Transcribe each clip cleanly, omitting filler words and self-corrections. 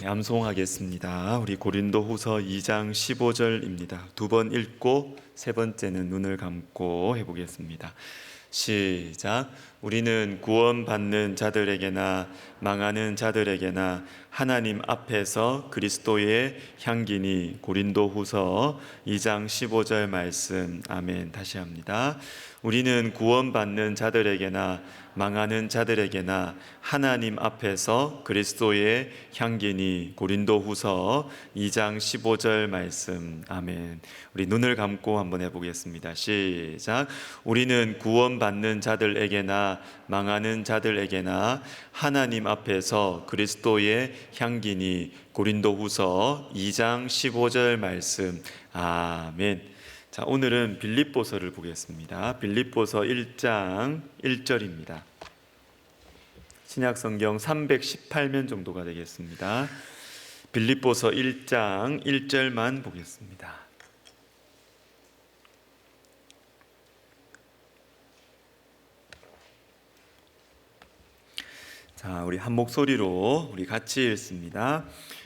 암송하겠습니다. 우리 고린도후서 2장 15절입니다. 두 번 읽고 세 번째는 눈을 감고 해보겠습니다. 시작. 우리는 구원받는 자들에게나 망하는 자들에게나 하나님 앞에서 그리스도의 향기니. 고린도후서 2장 15절 말씀. 아멘. 다시 합니다. 우리는 구원받는 자들에게나 망하는 자들에게나 하나님 앞에서 그리스도의 향기니. 고린도후서 2장 15절 말씀. 아멘. 우리 눈을 감고 한번 해보겠습니다. 시작. 우리는 구원받는 자들에게나 망하는 자들에게나 하나님 앞에서 그리스도의 향기니. 고린도후서 2장 15절 말씀. 아멘. 자, 오늘은 빌립보서를 보겠습니다. 빌립보서 1장 1절입니다. 신약성경 318면 정도가 되겠습니다. 빌립보서 1장 1절만 보겠습니다. 자, 우리 한 목소리로 우리 같이 읽습니다.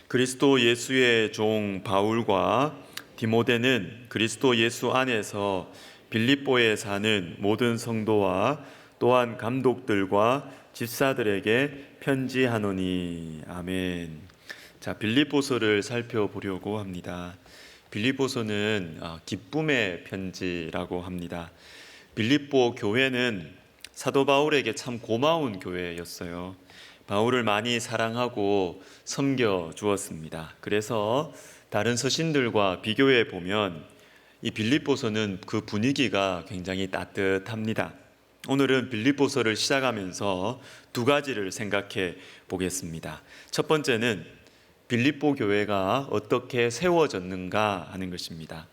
그리스도 예수의 종 바울과 디모데는 그리스도 예수 안에서 빌립보에 사는 모든 성도와 또한 감독들과 집사들에게 편지하노니. 아멘. 자, 빌립보서를 살펴보려고 합니다. 빌립보서는 기쁨의 편지라고 합니다. 빌립보 교회는 사도 바울에게 참 고마운 교회였어요. 바울을 많이 사랑하고 섬겨 주었습니다. 그래서 다른 서신들과 비교해 보면 이 빌립보서는 그 분위기가 굉장히 따뜻합니다. 오늘은 빌립보서를 시작하면서 두 가지를 생각해 보겠습니다. 첫 번째는 빌립보 교회가 어떻게 세워졌는가 하는 것입니다.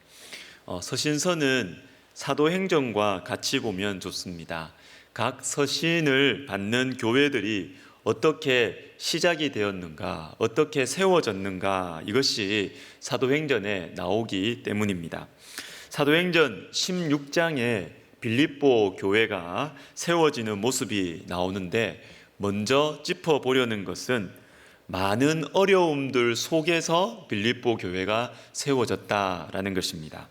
서신서는 사도행전과 같이 보면 좋습니다. 각 서신을 받는 교회들이 어떻게 시작이 되었는가, 어떻게 세워졌는가, 이것이 사도행전에 나오기 때문입니다. 사도행전 16장에 빌립보 교회가 세워지는 모습이 나오는데, 먼저 짚어보려는 것은 많은 어려움들 속에서 빌립보 교회가 세워졌다라는 것입니다.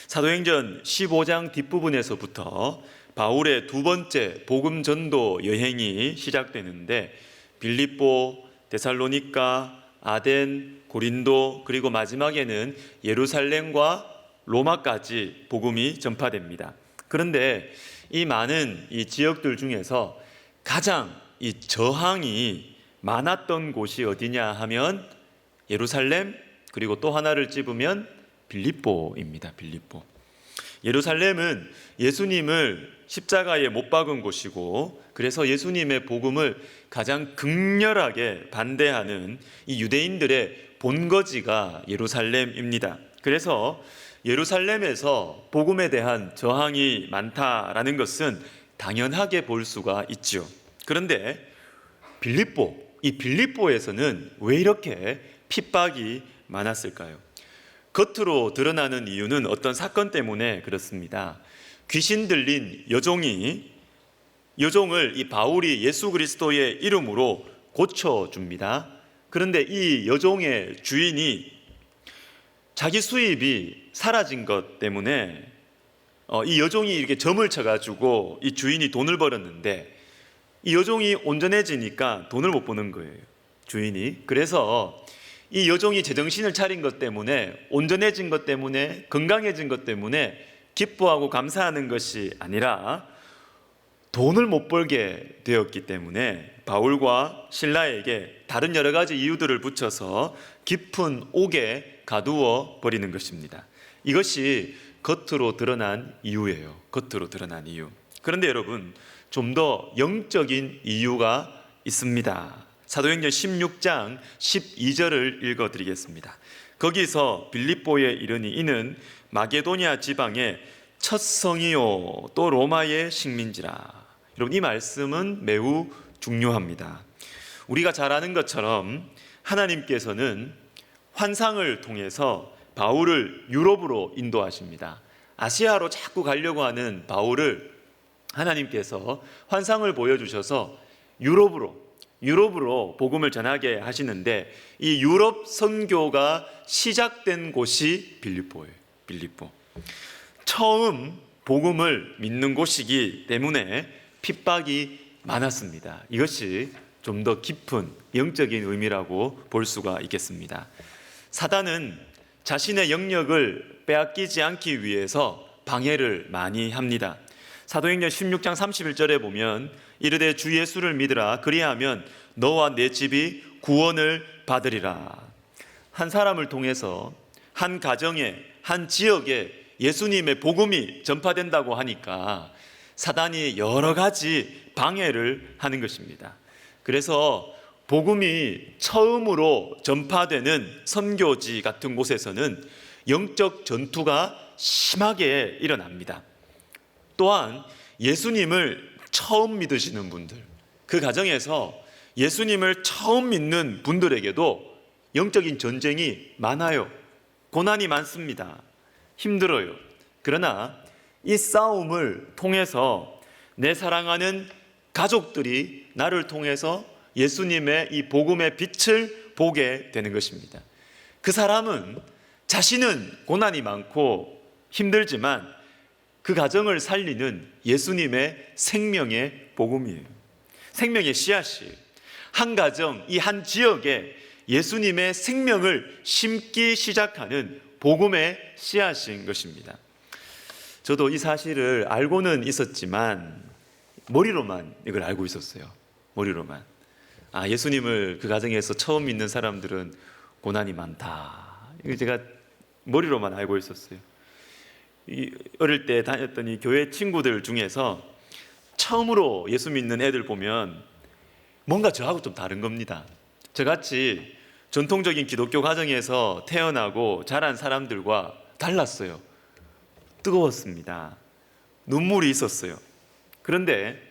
사도행전 15장 뒷부분에서부터 바울의 두 번째 복음 전도 여행이 시작되는데, 빌립보, 데살로니가, 아덴, 고린도, 그리고 마지막에는 예루살렘과 로마까지 복음이 전파됩니다. 그런데 이 많은 이 지역들 중에서 가장 이 저항이 많았던 곳이 어디냐 하면 예루살렘, 그리고 또 하나를 찝으면 빌립보입니다. 빌립보. 예루살렘은 예수님을 십자가에 못 박은 곳이고, 그래서 예수님의 복음을 가장 극렬하게 반대하는 이 유대인들의 본거지가 예루살렘입니다. 그래서 예루살렘에서 복음에 대한 저항이 많다라는 것은 당연하게 볼 수가 있죠. 그런데 이 빌립보에서는 왜 이렇게 핍박이 많았을까요? 겉으로 드러나는 이유는 어떤 사건 때문에 그렇습니다. 귀신 들린 여종을 이 바울이 예수 그리스도의 이름으로 고쳐줍니다. 그런데 이 여종의 주인이 자기 수입이 사라진 것 때문에 이 여종이 이렇게 점을 쳐가지고 이 주인이 돈을 벌었는데, 이 여종이 온전해지니까 돈을 못 버는 거예요, 주인이. 그래서 이 여종이 제정신을 차린 것 때문에, 온전해진 것 때문에, 건강해진 것 때문에 기뻐하고 감사하는 것이 아니라 돈을 못 벌게 되었기 때문에 바울과 실라에게 다른 여러 가지 이유들을 붙여서 깊은 옥에 가두어 버리는 것입니다. 이것이 겉으로 드러난 이유예요. 겉으로 드러난 이유. 그런데 여러분, 좀 더 영적인 이유가 있습니다. 사도행전 16장 12절을 읽어드리겠습니다. 거기서 빌립보에 이르니 이는 마게도냐 지방의 첫 성이요 또 로마의 식민지라. 여러분, 이 말씀은 매우 중요합니다. 우리가 잘 아는 것처럼 하나님께서는 환상을 통해서 바울을 유럽으로 인도하십니다. 아시아로 자꾸 가려고 하는 바울을 하나님께서 환상을 보여주셔서 유럽으로, 유럽으로 복음을 전하게 하시는데 이 유럽 선교가 시작된 곳이 빌립보예요. 빌립보. 처음 복음을 믿는 곳이기 때문에 핍박이 많았습니다. 이것이 좀 더 깊은 영적인 의미라고 볼 수가 있겠습니다. 사단은 자신의 영역을 빼앗기지 않기 위해서 방해를 많이 합니다. 사도행전 16장 31절에 보면 이르되 주 예수를 믿으라 그리하면 너와 내 집이 구원을 받으리라. 한 사람을 통해서 한 가정에 한 지역에 예수님의 복음이 전파된다고 하니까 사단이 여러 가지 방해를 하는 것입니다. 그래서 복음이 처음으로 전파되는 선교지 같은 곳에서는 영적 전투가 심하게 일어납니다. 또한 예수님을 처음 믿으시는 분들, 그 가정에서 예수님을 처음 믿는 분들에게도 영적인 전쟁이 많아요. 고난이 많습니다. 힘들어요. 그러나 이 싸움을 통해서 내 사랑하는 가족들이 나를 통해서 예수님의 이 복음의 빛을 보게 되는 것입니다. 그 사람은 자신은 고난이 많고 힘들지만 그 가정을 살리는 예수님의 생명의 복음이에요. 생명의 씨앗이 한 가정, 이 한 지역에 예수님의 생명을 심기 시작하는 복음의 씨앗인 것입니다. 저도 이 사실을 알고는 있었지만 머리로만 이걸 알고 있었어요. 머리로만. 예수님을 그 가정에서 처음 믿는 사람들은 고난이 많다. 이거 제가 머리로만 알고 있었어요. 어릴 때 다녔던 이 교회 친구들 중에서 처음으로 예수 믿는 애들 보면 뭔가 저하고 좀 다른 겁니다. 저같이 전통적인 기독교 가정에서 태어나고 자란 사람들과 달랐어요. 뜨거웠습니다. 눈물이 있었어요. 그런데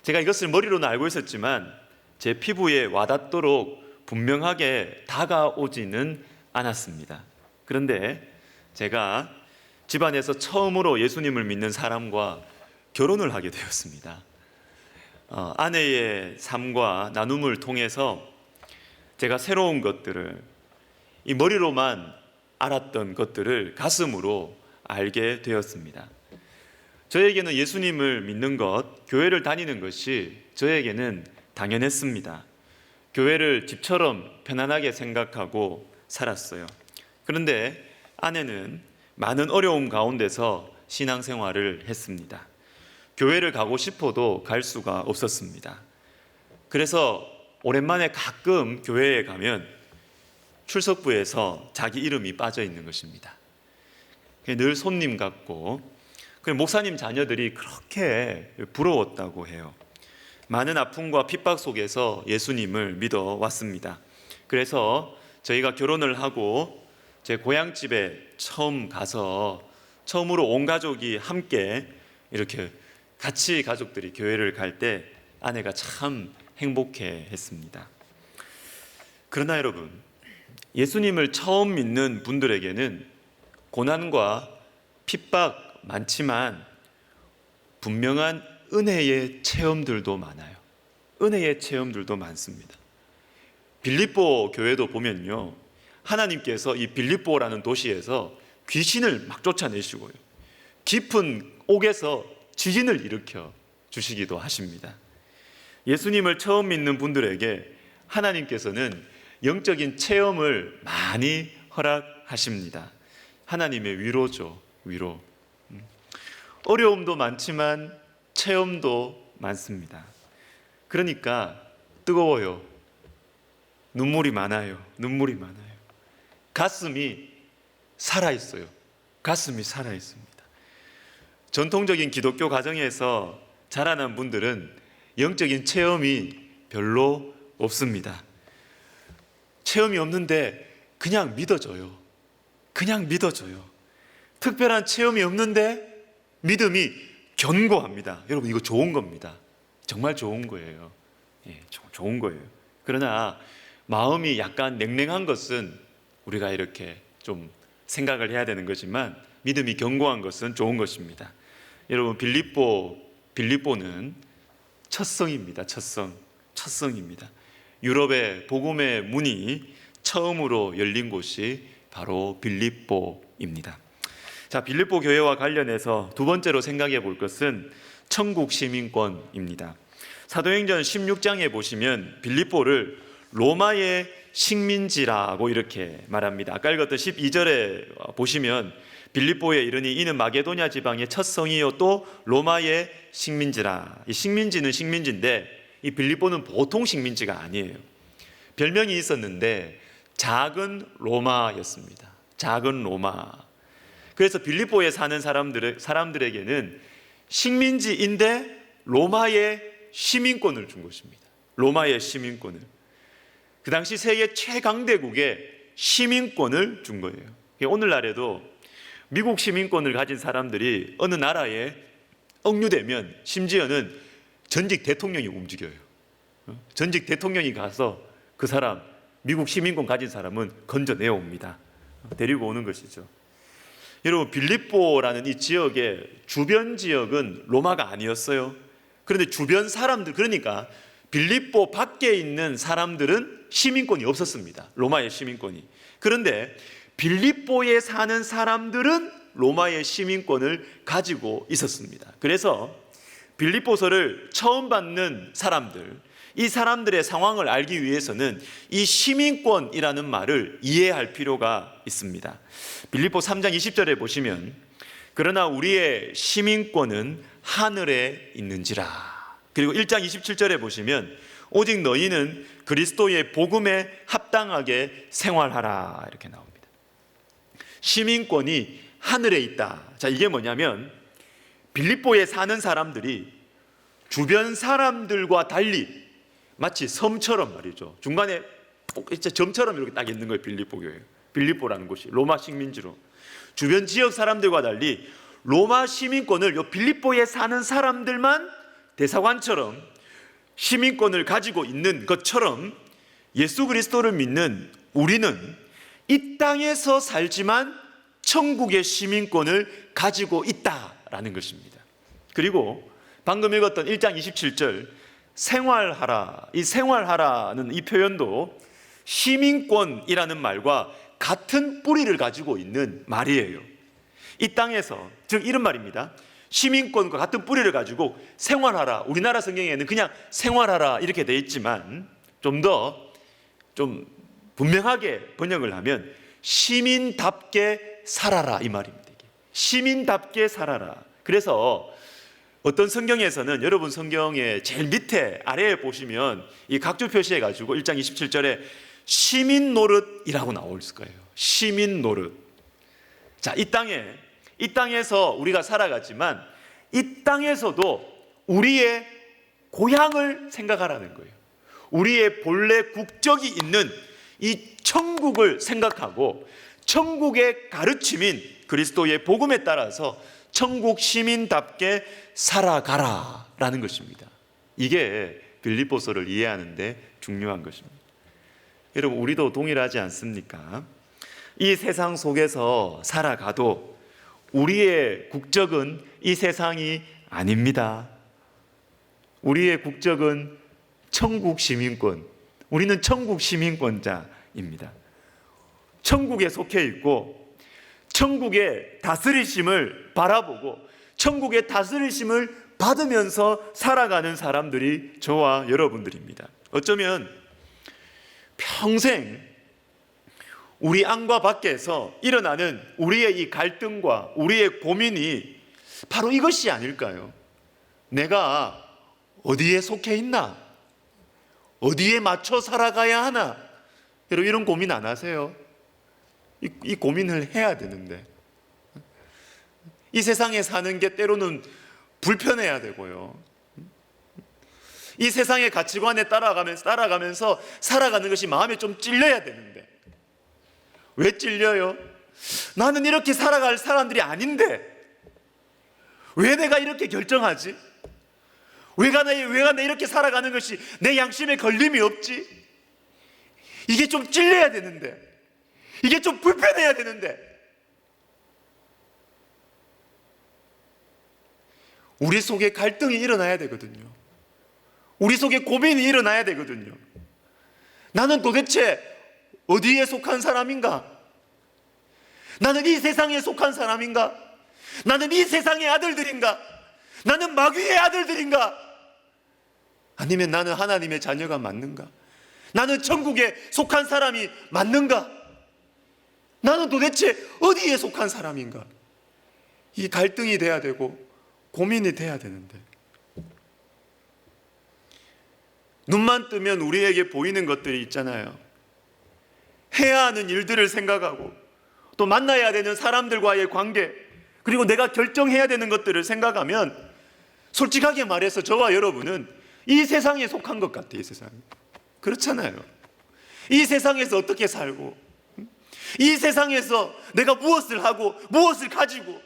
제가 이것을 머리로는 알고 있었지만 제 피부에 와닿도록 분명하게 다가오지는 않았습니다. 그런데 제가 집안에서 처음으로 예수님을 믿는 사람과 결혼을 하게 되었습니다. 아내의 삶과 나눔을 통해서 제가 새로운 것들을, 이 머리로만 알았던 것들을 가슴으로 알게 되었습니다. 저에게는 예수님을 믿는 것, 교회를 다니는 것이 저에게는 당연했습니다. 교회를 집처럼 편안하게 생각하고 살았어요. 그런데 아내는 많은 어려움 가운데서 신앙생활을 했습니다. 교회를 가고 싶어도 갈 수가 없었습니다. 그래서 오랜만에 가끔 교회에 가면 출석부에서 자기 이름이 빠져 있는 것입니다. 늘 손님 같고 목사님 자녀들이 그렇게 부러웠다고 해요. 많은 아픔과 핍박 속에서 예수님을 믿어왔습니다. 그래서 저희가 결혼을 하고 제 고향집에 처음 가서 처음으로 온 가족이 함께 이렇게 같이 가족들이 교회를 갈 때 아내가 참 행복해 했습니다. 그러나 여러분, 예수님을 처음 믿는 분들에게는 고난과 핍박 많지만 분명한 은혜의 체험들도 많아요. 은혜의 체험들도 많습니다. 빌립보 교회도 보면요, 하나님께서 이 빌립보라는 도시에서 귀신을 막 쫓아내시고요, 깊은 옥에서 지진을 일으켜 주시기도 하십니다. 예수님을 처음 믿는 분들에게 하나님께서는 영적인 체험을 많이 허락하십니다. 하나님의 위로죠, 위로. 어려움도 많지만 체험도 많습니다. 그러니까 뜨거워요. 눈물이 많아요. 눈물이 많아요. 가슴이 살아있어요. 가슴이 살아있습니다. 전통적인 기독교 가정에서 자라난 분들은 영적인 체험이 별로 없습니다. 체험이 없는데 그냥 믿어져요. 그냥 믿어져요. 특별한 체험이 없는데 믿음이 견고합니다. 여러분, 이거 좋은 겁니다. 정말 좋은 거예요. 좋은 거예요. 그러나 마음이 약간 냉랭한 것은 우리가 이렇게 좀 생각을 해야 되는 거지만 믿음이 견고한 것은 좋은 것입니다. 여러분, 빌립보는 첫성입니다. 첫성입니다. 유럽의 복음의 문이 처음으로 열린 곳이 바로 빌립보입니다. 자, 빌립보 교회와 관련해서 두 번째로 생각해 볼 것은 천국 시민권입니다. 사도행전 16장에 보시면 빌립보를 로마의 식민지라고 이렇게 말합니다. 아까 읽었던 12절에 보시면 빌립보에 이르니 이는 마게도냐 지방의 첫 성이요 또 로마의 식민지라. 이 식민지는 식민지인데 이 빌립보는 보통 식민지가 아니에요. 별명이 있었는데 작은 로마였습니다. 작은 로마. 그래서 빌립보에 사는 사람들에게는 식민지인데 로마의 시민권을 준 것입니다. 로마의 시민권을. 그 당시 세계 최강대국의 시민권을 준 거예요. 오늘날에도 미국 시민권을 가진 사람들이 어느 나라에 억류되면 심지어는 전직 대통령이 움직여요. 전직 대통령이 가서 그 사람, 미국 시민권 가진 사람은 건져내 옵니다. 데리고 오는 것이죠. 여러분, 빌립보라는 이 지역의 주변 지역은 로마가 아니었어요. 그런데 주변 사람들, 그러니까 빌립보 밖에 있는 사람들은 시민권이 없었습니다. 로마의 시민권이. 그런데 빌립보에 사는 사람들은 로마의 시민권을 가지고 있었습니다. 그래서 빌립보서를 처음 받는 사람들, 이 사람들의 상황을 알기 위해서는 이 시민권이라는 말을 이해할 필요가 있습니다. 빌립보 3장 20절에 보시면 그러나 우리의 시민권은 하늘에 있는지라. 그리고 1장 27절에 보시면 오직 너희는 그리스도의 복음에 합당하게 생활하라 이렇게 나옵니다. 시민권이 하늘에 있다. 자, 이게 뭐냐면 빌립보에 사는 사람들이 주변 사람들과 달리 마치 섬처럼 말이죠. 중간에 진짜 점처럼 이렇게 딱 있는 거예요. 빌립보 교회. 빌립보라는 곳이 로마 식민지로. 주변 지역 사람들과 달리 로마 시민권을 요 빌립보에 사는 사람들만 대사관처럼 시민권을 가지고 있는 것처럼 예수 그리스도를 믿는 우리는 이 땅에서 살지만 천국의 시민권을 가지고 있다라는 것입니다. 그리고 방금 읽었던 1장 27절 생활하라, 이 생활하라는 이 표현도 시민권이라는 말과 같은 뿌리를 가지고 있는 말이에요. 이 땅에서, 즉 이런 말입니다. 시민권과 같은 뿌리를 가지고 생활하라. 우리나라 성경에는 그냥 생활하라 이렇게 돼 있지만 좀 분명하게 번역을 하면 시민답게 살아라 이 말입니다. 시민답게 살아라. 그래서 어떤 성경에서는 여러분 성경의 제일 밑에 아래에 보시면 이 각주 표시해 가지고 1장 27절에 시민 노릇이라고 나올 거예요. 시민 노릇. 자, 이 땅에서 우리가 살아가지만 이 땅에서도 우리의 고향을 생각하라는 거예요. 우리의 본래 국적이 있는 이 천국을 생각하고 천국의 가르침인 그리스도의 복음에 따라서 천국 시민답게 살아가라라는 것입니다. 이게 빌립보서를 이해하는데 중요한 것입니다. 여러분, 우리도 동일하지 않습니까? 이 세상 속에서 살아가도 우리의 국적은 이 세상이 아닙니다. 우리의 국적은 천국 시민권. 우리는 천국 시민권자입니다. 천국에 속해 있고 천국의 다스리심을 바라보고 천국의 다스리심을 받으면서 살아가는 사람들이 저와 여러분들입니다. 어쩌면 평생 우리 안과 밖에서 일어나는 우리의 이 갈등과 우리의 고민이 바로 이것이 아닐까요? 내가 어디에 속해 있나? 어디에 맞춰 살아가야 하나? 여러분, 이런 고민 안 하세요? 이 고민을 해야 되는데 이 세상에 사는 게 때로는 불편해야 되고요. 이 세상의 가치관에 따라가면서 살아가는 것이 마음에 좀 찔려야 되는데 왜 찔려요? 나는 이렇게 살아갈 사람들이 아닌데 왜 내가 이렇게 결정하지? 왜 나 이렇게 살아가는 것이 내 양심에 걸림이 없지? 이게 좀 찔려야 되는데 이게 좀 불편해야 되는데 우리 속에 갈등이 일어나야 되거든요. 우리 속에 고민이 일어나야 되거든요. 나는 도대체 어디에 속한 사람인가? 나는 이 세상에 속한 사람인가? 나는 이 세상의 아들들인가? 나는 마귀의 아들들인가? 아니면 나는 하나님의 자녀가 맞는가? 나는 천국에 속한 사람이 맞는가? 나는 도대체 어디에 속한 사람인가? 이 갈등이 돼야 되고 고민이 돼야 되는데, 눈만 뜨면 우리에게 보이는 것들이 있잖아요. 해야 하는 일들을 생각하고 또 만나야 되는 사람들과의 관계, 그리고 내가 결정해야 되는 것들을 생각하면 솔직하게 말해서 저와 여러분은 이 세상에 속한 것 같아요. 이 세상. 그렇잖아요. 이 세상에서 어떻게 살고, 이 세상에서 내가 무엇을 하고 무엇을 가지고,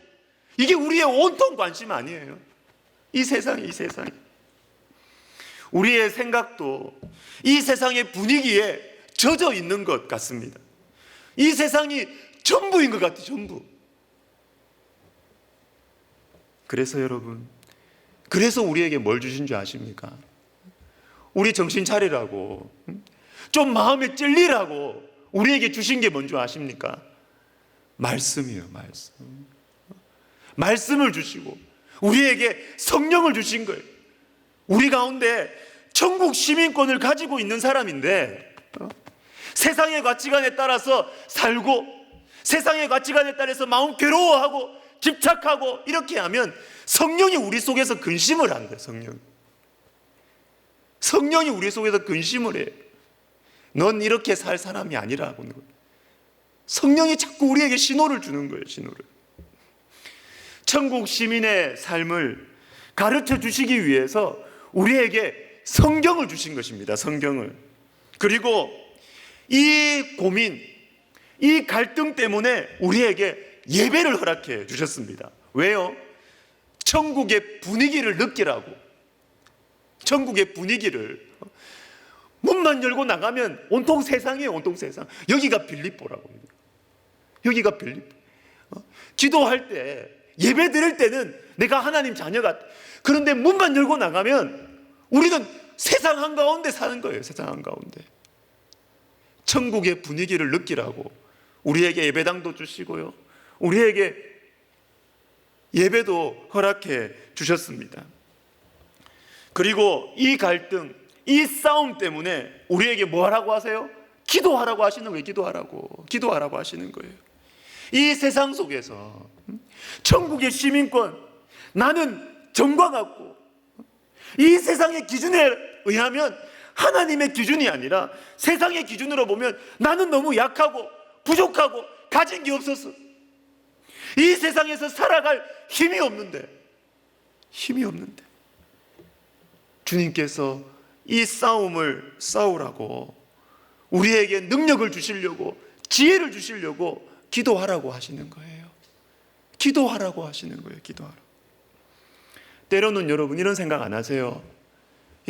이게 우리의 온통 관심 아니에요. 이 세상이. 우리의 생각도 이 세상의 분위기에 젖어 있는 것 같습니다. 이 세상이 전부인 것 같아요. 전부. 그래서 여러분, 그래서 우리에게 뭘 주신 줄 아십니까? 우리 정신 차리라고, 좀 마음에 찔리라고 우리에게 주신 게 뭔지 아십니까? 말씀이에요. 말씀을 주시고 우리에게 성령을 주신 거예요. 우리 가운데 천국 시민권을 가지고 있는 사람인데, 세상의 가치관에 따라서 살고 세상의 가치관에 따라서 마음 괴로워하고 집착하고 이렇게 하면 성령이 우리 속에서 근심을 한대요. 성령이 우리 속에서 근심을 해요. 넌 이렇게 살 사람이 아니라고. 성령이 자꾸 우리에게 신호를 주는 거예요. 신호를. 천국 시민의 삶을 가르쳐 주시기 위해서 우리에게 성경을 주신 것입니다. 성경을. 그리고 이 고민, 이 갈등 때문에 우리에게 예배를 허락해 주셨습니다. 왜요? 천국의 분위기를 느끼라고. 천국의 분위기를. 문만 열고 나가면 온통 세상이에요. 온통 세상. 여기가 빌립보라고. 여기가 빌립보. 기도할 때, 예배 드릴 때는 내가 하나님 자녀가, 그런데 문만 열고 나가면 우리는 세상 한가운데 사는 거예요. 세상 한가운데. 천국의 분위기를 느끼라고 우리에게 예배당도 주시고요, 우리에게 예배도 허락해 주셨습니다. 그리고 이 갈등, 이 싸움 때문에 우리에게 뭐 하라고 하세요? 기도하라고 하시는 거예요. 기도하라고 하시는 거예요. 이 세상 속에서 천국의 시민권, 나는 정과 같고, 이 세상의 기준에 의하면 하나님의 기준이 아니라 세상의 기준으로 보면 나는 너무 약하고 부족하고 가진 게 없어서 이 세상에서 살아갈 힘이 없는데 주님께서 이 싸움을 싸우라고 우리에게 능력을 주시려고, 지혜를 주시려고 기도하라고 하시는 거예요. 기도하라고 하시는 거예요. 때로는 여러분 이런 생각 안 하세요?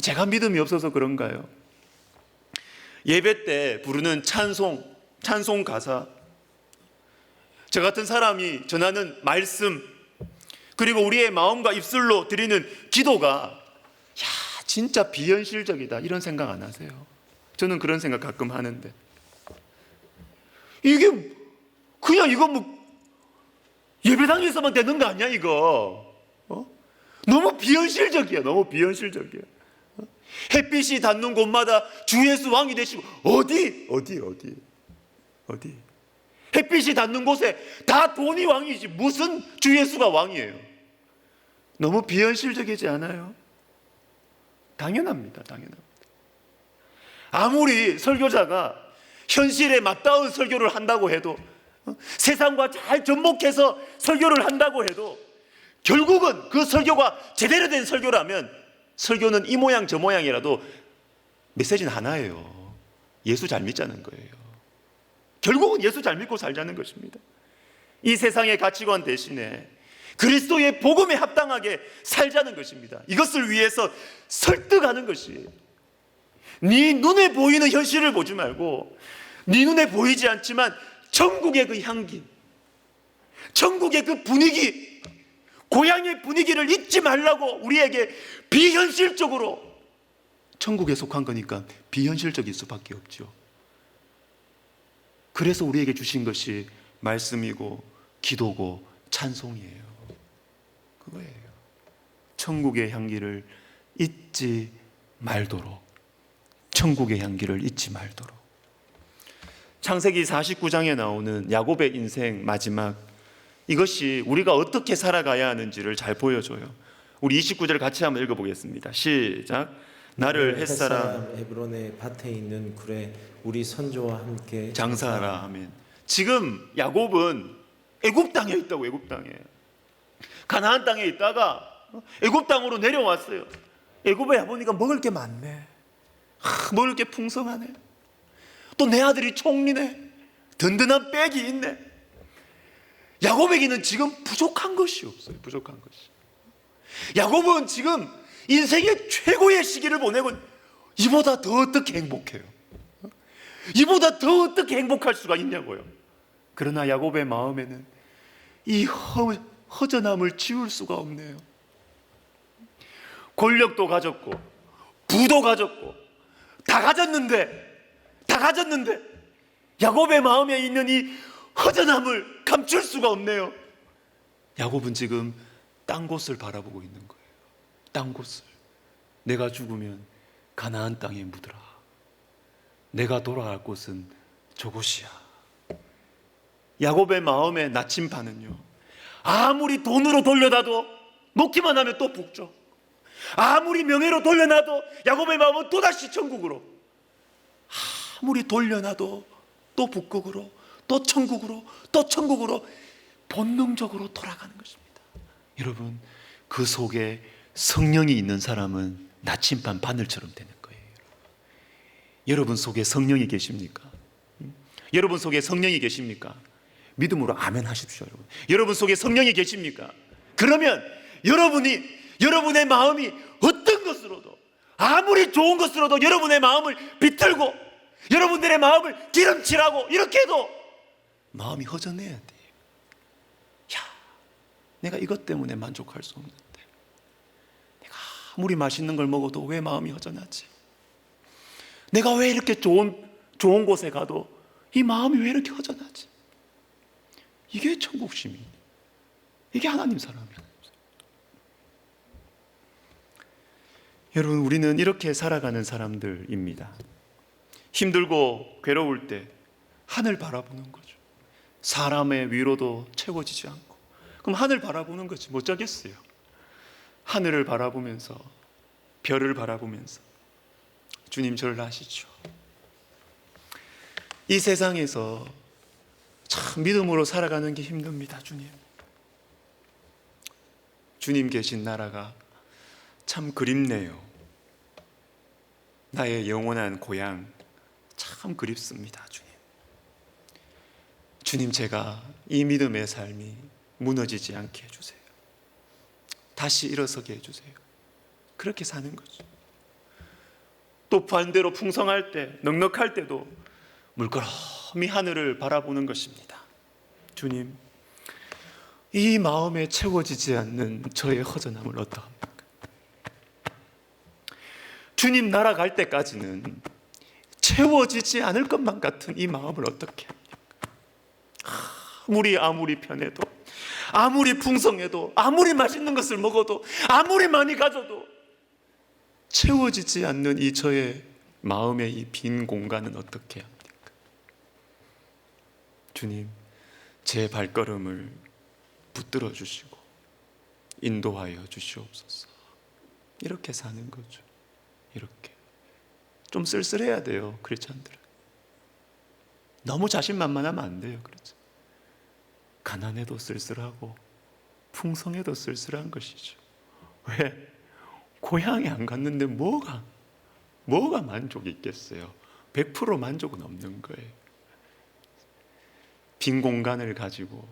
제가 믿음이 없어서 그런가요? 예배 때 부르는 찬송 가사, 저 같은 사람이 전하는 말씀, 그리고 우리의 마음과 입술로 드리는 기도가 진짜 비현실적이다, 이런 생각 안 하세요? 저는 그런 생각 가끔 하는데, 이게 그냥 이거 뭐 예배당에서만 되는 거 아니야 이거? 너무 비현실적이야. 햇빛이 닿는 곳마다 주 예수 왕이 되시고, 어디? 햇빛이 닿는 곳에 다 돈이 왕이지 무슨 주 예수가 왕이에요? 너무 비현실적이지 않아요? 당연합니다. 아무리 설교자가 현실에 맞닿은 설교를 한다고 해도, 세상과 잘 접목해서 설교를 한다고 해도, 결국은 그 설교가 제대로 된 설교라면 설교는 이 모양 저 모양이라도 메시지는 하나예요. 예수 잘 믿자는 거예요. 결국은 예수 잘 믿고 살자는 것입니다. 이 세상의 가치관 대신에 그리스도의 복음에 합당하게 살자는 것입니다. 이것을 위해서 설득하는 것이, 네 눈에 보이는 현실을 보지 말고 네 눈에 보이지 않지만 천국의 그 향기, 천국의 그 분위기, 고향의 분위기를 잊지 말라고 우리에게 비현실적으로 천국에 속한 거니까 비현실적일 수밖에 없죠. 그래서 우리에게 주신 것이 말씀이고 기도고 찬송이에요. 그거예요. 천국의 향기를 잊지 말도록, 천국의 향기를 잊지 말도록. 창세기 49장에 나오는 야곱의 인생 마지막, 이것이 우리가 어떻게 살아가야 하는지를 잘 보여줘요. 우리 29절 같이 한번 읽어보겠습니다. 시작. 나를 햇사람 헤브론의 밭에 있는 굴에 우리 선조와 함께 장사하라. 아멘. 지금 야곱은 애굽 땅에 있다고. 애굽 땅에, 가나안 땅에 있다가 애굽 땅으로 내려왔어요. 애굽에 와보니까 먹을 게 많네. 먹을 게 풍성하네. 또 내 아들이 총리네. 든든한 백이 있네. 야곱에게는 지금 부족한 것이 없어요. 부족한 것이. 야곱은 지금 인생의 최고의 시기를 보내고, 이보다 더 어떻게 행복해요? 이보다 더 어떻게 행복할 수가 있냐고요. 그러나 야곱의 마음에는 이 허전함을 지울 수가 없네요. 권력도 가졌고 부도 가졌고 다 가졌는데 야곱의 마음에 있는 이 허전함을 감출 수가 없네요. 야곱은 지금 딴 곳을 바라보고 있는 거예요. 딴 곳을. 내가 죽으면 가나안 땅에 묻으라. 내가 돌아갈 곳은 저곳이야. 야곱의 마음의 나침반은요, 아무리 돈으로 돌려놔도 놓기만 하면 또 북죠. 아무리 명예로 돌려놔도 야곱의 마음은 또다시 천국으로, 아무리 돌려놔도 또 북극으로, 또 천국으로, 또 천국으로 본능적으로 돌아가는 것입니다. 여러분, 그 속에 성령이 있는 사람은 나침반 바늘처럼 되는 거예요. 여러분 속에 성령이 계십니까? 여러분 속에 성령이 계십니까? 믿음으로 아멘 하십시오. 여러분 속에 성령이 계십니까? 그러면 여러분의 마음이 어떤 것으로도, 아무리 좋은 것으로도 여러분의 마음을 비틀고 여러분들의 마음을 기름칠하고 이렇게 해도 마음이 허전해야 돼요. 야, 내가 이것 때문에 만족할 수 없는데, 내가 아무리 맛있는 걸 먹어도 왜 마음이 허전하지? 내가 왜 이렇게 좋은 곳에 가도 이 마음이 왜 이렇게 허전하지? 이게 천국 시민, 이게 하나님 사람이에요. 여러분, 우리는 이렇게 살아가는 사람들입니다. 힘들고 괴로울 때 하늘 바라보는 거죠. 사람의 위로도 채워지지 않고, 그럼 하늘 바라보는 거지. 못 자겠어요. 하늘을 바라보면서, 별을 바라보면서 주님 저를 아시죠? 이 세상에서 참 믿음으로 살아가는 게 힘듭니다. 주님 계신 나라가 참 그립네요. 나의 영원한 고향 참 그립습니다. 주님, 제가 이 믿음의 삶이 무너지지 않게 해주세요. 다시 일어서게 해주세요. 그렇게 사는 거죠. 또 반대로 풍성할 때, 넉넉할 때도 물끄러미 하늘을 바라보는 것입니다. 주님, 이 마음에 채워지지 않는 저의 허전함을 어떠합니까? 주님 나라 갈 때까지는 채워지지 않을 것만 같은 이 마음을 어떻게 합니까? 아무리 편해도, 아무리 풍성해도, 아무리 맛있는 것을 먹어도, 아무리 많이 가져도 채워지지 않는 이 저의 마음의 이 빈 공간은 어떻게 합니까? 주님, 제 발걸음을 붙들어 주시고 인도하여 주시옵소서. 이렇게 사는 거죠. 이렇게 좀 쓸쓸해야 돼요. 크리스찬들은 너무 자신만만하면 안 돼요. 그렇죠? 가난해도 쓸쓸하고 풍성해도 쓸쓸한 것이죠. 왜? 고향에 안 갔는데 뭐가 만족이 있겠어요? 100% 만족은 없는 거예요. 빈 공간을 가지고,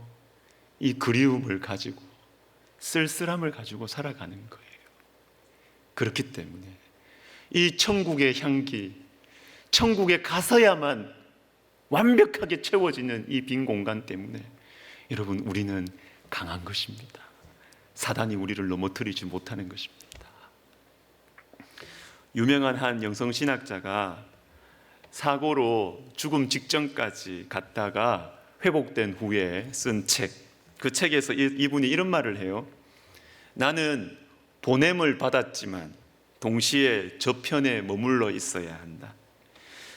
이 그리움을 가지고, 쓸쓸함을 가지고 살아가는 거예요. 그렇기 때문에 이 천국의 향기, 천국에 가서야만 완벽하게 채워지는 이 빈 공간 때문에 여러분, 우리는 강한 것입니다. 사단이 우리를 넘어뜨리지 못하는 것입니다. 유명한 한 영성신학자가 사고로 죽음 직전까지 갔다가 회복된 후에 쓴 책, 그 책에서 이분이 이런 말을 해요. 나는 보냄을 받았지만 동시에 저편에 머물러 있어야 한다.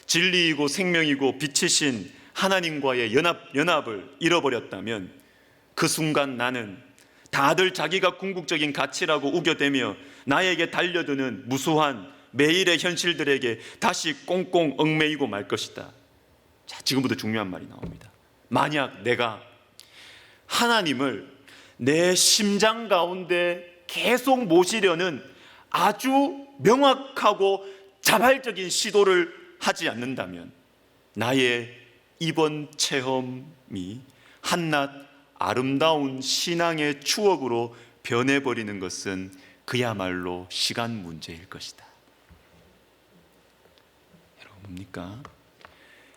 진리이고 생명이고 빛이신 하나님과의 연합을 잃어버렸다면 그 순간 나는 다들 자기가 궁극적인 가치라고 우겨대며 나에게 달려드는 무수한 매일의 현실들에게 다시 꽁꽁 얽매이고 말 것이다. 자, 지금부터 중요한 말이 나옵니다. 만약 내가 하나님을 내 심장 가운데 계속 모시려는 아주 명확하고 자발적인 시도를 하지 않는다면 나의 이번 체험이 한낱 아름다운 신앙의 추억으로 변해버리는 것은 그야말로 시간 문제일 것이다. 여러분 뭡니까?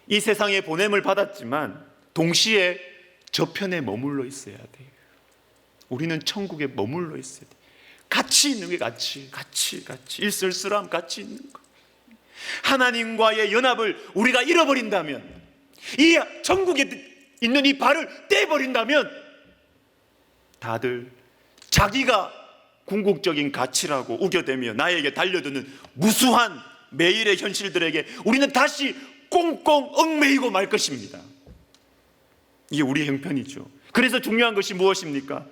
이 세상에 보냄을 받았지만 동시에 저편에 머물러 있어야 돼요. 우리는 천국에 머물러 있어야 돼요. 같이 있는 게 같이 일쓸쓸함 같이 있는 거. 하나님과의 연합을 우리가 잃어버린다면, 이 천국에 있는 이 발을 떼버린다면 다들 자기가 궁극적인 가치라고 우겨대며 나에게 달려드는 무수한 매일의 현실들에게 우리는 다시 꽁꽁 얽매이고 말 것입니다. 이게 우리 형편이죠. 그래서 중요한 것이 무엇입니까?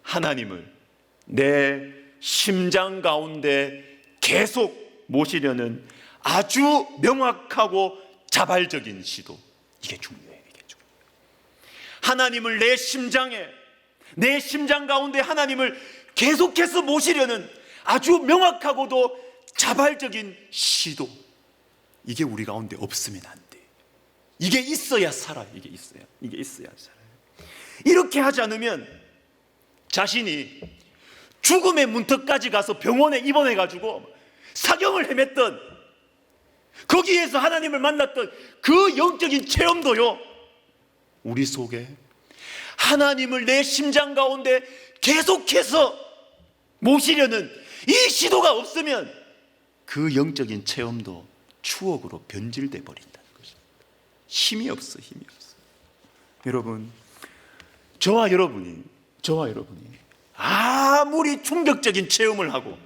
하나님을 내 심장 가운데 계속 모시려는 아주 명확하고 자발적인 시도. 이게 중요해요. 하나님을 내 심장 가운데 하나님을 계속해서 모시려는 아주 명확하고도 자발적인 시도. 이게 우리 가운데 없으면 안 돼. 이게 있어야 살아요. 이게 있어야 살아요. 이렇게 하지 않으면 자신이 죽음의 문턱까지 가서 병원에 입원해가지고 사경을 헤맸던, 거기에서 하나님을 만났던 그 영적인 체험도요, 우리 속에 하나님을 내 심장 가운데 계속해서 모시려는 이 시도가 없으면 그 영적인 체험도 추억으로 변질돼 버린다는 것입니다. 힘이 없어. 여러분, 저와 여러분이 아무리 충격적인 체험을 하고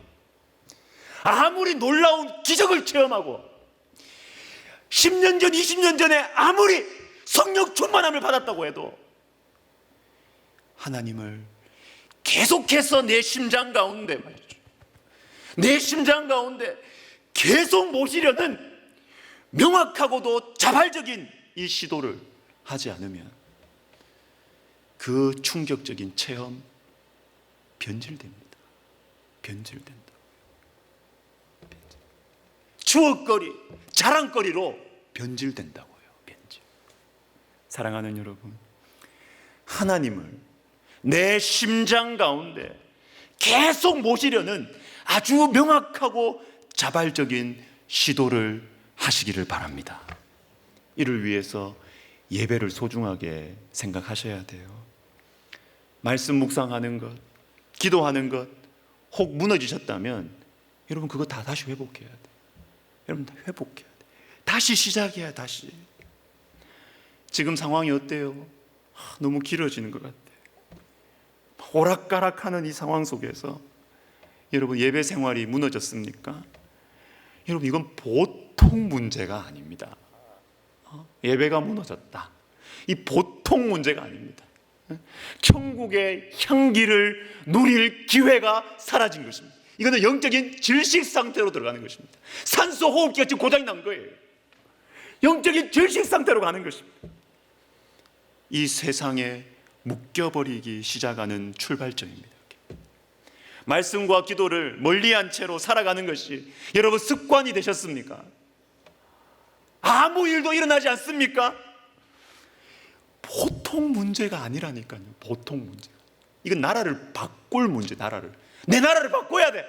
아무리 놀라운 기적을 체험하고 10년 전, 20년 전에 아무리 성령 충만함을 받았다고 해도 하나님을 계속해서 내 심장 가운데 말이죠, 내 심장 가운데 계속 모시려는 명확하고도 자발적인 이 시도를 하지 않으면 그 충격적인 체험 변질됩니다. 추억거리, 자랑거리로 변질된다고요. 사랑하는 여러분, 하나님을 내 심장 가운데 계속 모시려는 아주 명확하고 자발적인 시도를 하시기를 바랍니다. 이를 위해서 예배를 소중하게 생각하셔야 돼요. 말씀 묵상하는 것, 기도하는 것, 혹 무너지셨다면 여러분 그거 다 다시 회복해야 돼요. 여러분 다 회복해야 돼요. 다시 시작해야. 다시. 지금 상황이 어때요? 너무 길어지는 것 같아요. 오락가락하는 이 상황 속에서 여러분 예배 생활이 무너졌습니까? 여러분 이건 보통 문제가 아닙니다. 예배가 무너졌다, 이 보통 문제가 아닙니다. 천국의 향기를 누릴 기회가 사라진 것입니다. 이거는 영적인 질식 상태로 들어가는 것입니다. 산소 호흡기가 지금 고장이 난 거예요. 영적인 질식 상태로 가는 것입니다. 이 세상에 묶여버리기 시작하는 출발점입니다. 말씀과 기도를 멀리한 채로 살아가는 것이 여러분 습관이 되셨습니까? 아무 일도 일어나지 않습니까? 보통 문제가 아니라니까요. 보통 문제. 이건 나라를 바꿀 문제. 내 나라를 바꿔야 돼.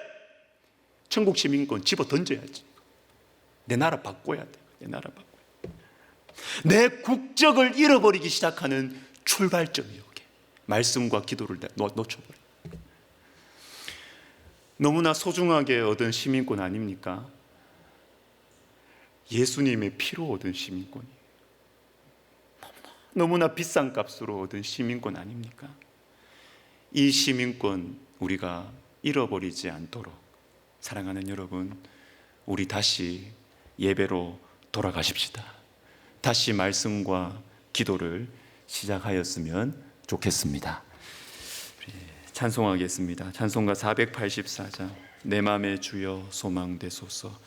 천국 시민권 집어 던져야지. 내 나라 바꿔야 돼. 내 국적을 잃어버리기 시작하는 출발점이요. 말씀과 기도를 놓쳐버려. 너무나 소중하게 얻은 시민권 아닙니까? 예수님의 피로 얻은 시민권이 너무나 비싼 값으로 얻은 시민권 아닙니까? 이 시민권 우리가 잃어버리지 않도록 사랑하는 여러분, 우리 다시 예배로 돌아가십시다. 다시 말씀과 기도를 시작하였으면 좋겠습니다. 찬송하겠습니다. 찬송가 484장 내 맘의 주여 소망되소서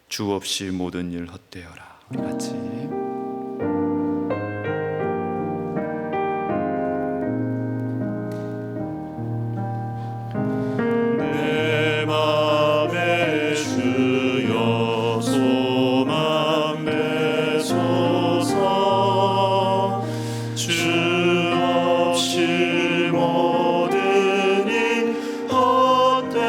주 없이 모든 일 헛되어라. 우리 같이 내 맘의 주여 소망되소서 주 없이 모든 일 헛되어라.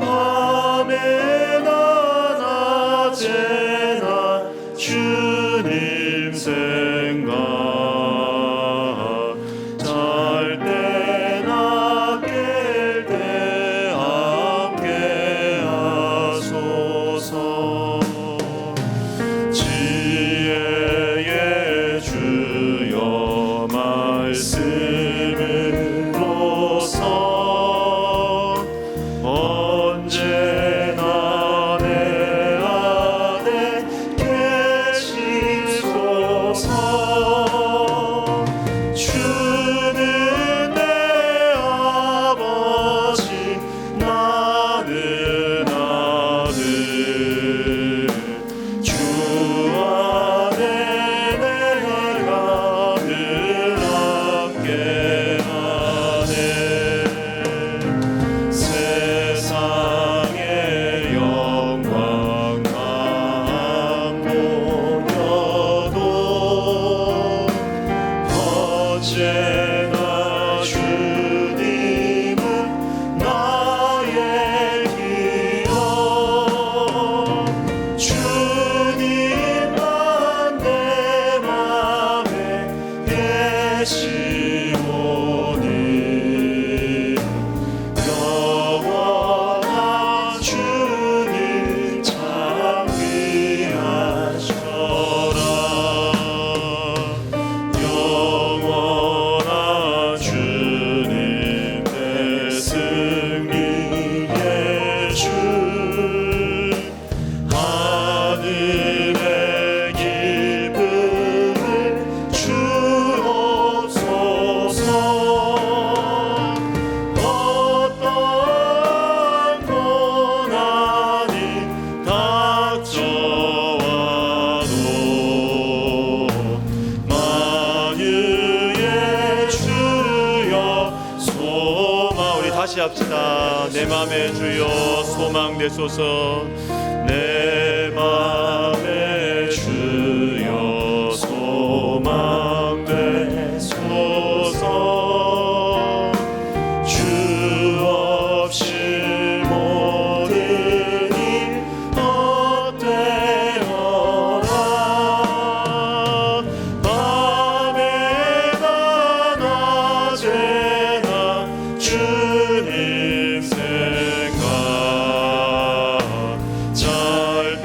밤에나 낮에나 주님 생각 잘 때나 깰 때 함께 하소서. 지혜의 주여 말씀으로서 언제나 내 안에 계시소서. 주는 내 아버지 나는 아들 주 안에 내가 늘 함께하네. 세상의 영광 안 보여도 언제나 주님은 나의 기억. 주님만 내 맘에 계시오니 영원한 주님 참 귀하셔라. 영원한 주님 내 승리의 주 하늘의 기쁨을 주옵소서. 어떤 고난이 닥쳐와도 만유의 주여 소망. 우리 다시 합시다. 내 맘의 주여 소망되소서. 내 맘의 주여 소망되소서. 주 없이 모든 일 헛되어라. 밤에나 낮에나 주님 생각 잘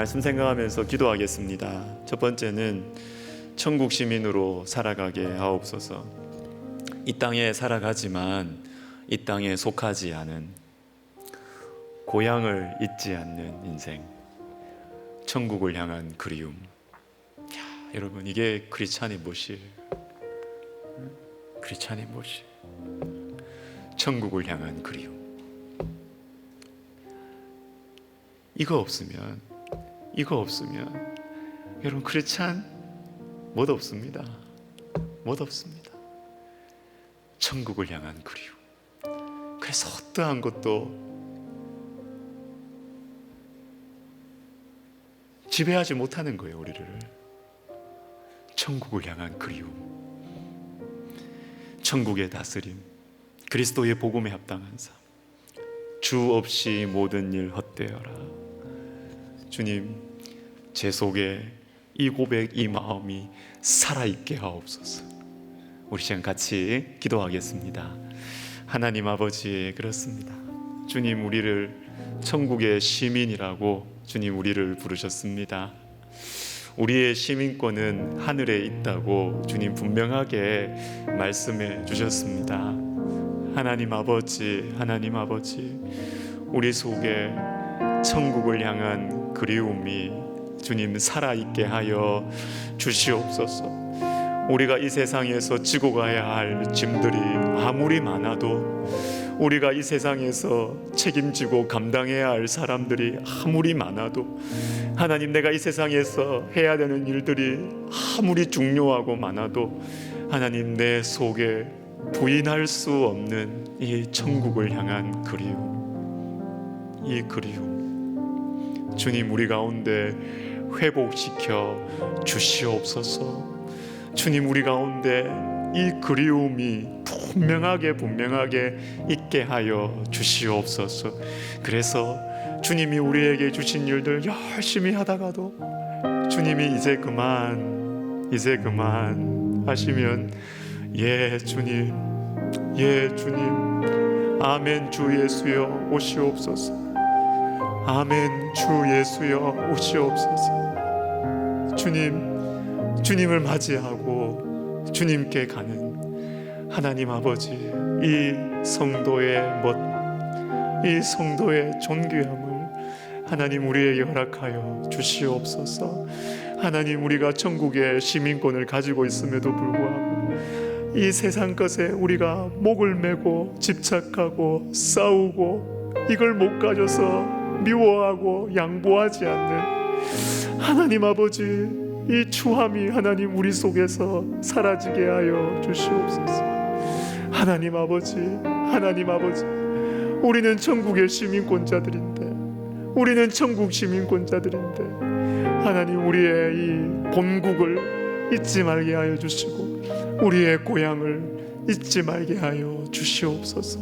말씀 생각하면서 기도하겠습니다. 첫 번째는 천국 시민으로 살아가게 하옵소서. 이 땅에 살아가지만 이 땅에 속하지 않은, 고향을 잊지 않는 인생, 천국을 향한 그리움. 여러분, 이게 크리스찬의 모실, 크리스찬의 모실, 천국을 향한 그리움. 이거 없으면 여러분, 크리스찬 못 없습니다. 못 없습니다. 천국을 향한 그리움. 그래서 어떠한 것도 지배하지 못하는 거예요, 우리를. 천국을 향한 그리움, 천국의 다스림, 그리스도의 복음에 합당한 삶. 주 없이 모든 일 헛되어라. 주님, 제 속에 이 고백, 이 마음이 살아있게 하옵소서. 우리 시간 같이 기도하겠습니다. 하나님 아버지, 그렇습니다. 주님, 우리를 천국의 시민이라고 주님 우리를 부르셨습니다. 우리의 시민권은 하늘에 있다고 주님 분명하게 말씀해 주셨습니다. 하나님 아버지, 하나님 아버지, 우리 속에 천국을 향한 그리움이 주님 살아있게 하여 주시옵소서. 우리가 이 세상에서 지고 가야 할 짐들이 아무리 많아도, 우리가 이 세상에서 책임지고 감당해야 할 사람들이 아무리 많아도, 하나님, 내가 이 세상에서 해야 되는 일들이 아무리 중요하고 많아도, 하나님, 내 속에 부인할 수 없는 이 천국을 향한 그리움, 이 그리움, 주님, 우리 가운데 회복시켜 주시옵소서. 주님, 우리 가운데 이 그리움이 분명하게 있게 하여 주시옵소서. 그래서 주님이 우리에게 주신 일들 열심히 하다가도 주님이 이제 그만 하시면, 예 주님, 예 주님, 아멘 주 예수여 오시옵소서. 아멘 주 예수여 오시옵소서. 주님을 맞이하고 주님께 가는 하나님 아버지, 이 성도의 멋, 이 성도의 존귀함을 하나님 우리에게 허락하여 주시옵소서. 하나님, 우리가 천국의 시민권을 가지고 있음에도 불구하고 이 세상 것에 우리가 목을 메고 집착하고 싸우고 이걸 못 가져서 미워하고 양보하지 않는 하나님 아버지, 이 추함이 하나님 우리 속에서 사라지게 하여 주시옵소서. 하나님 아버지, 하나님 아버지, 우리는 천국의 시민권자들인데, 우리는 천국 시민권자들인데, 하나님, 우리의 이 본국을 잊지 말게 하여 주시고 우리의 고향을 잊지 말게 하여 주시옵소서.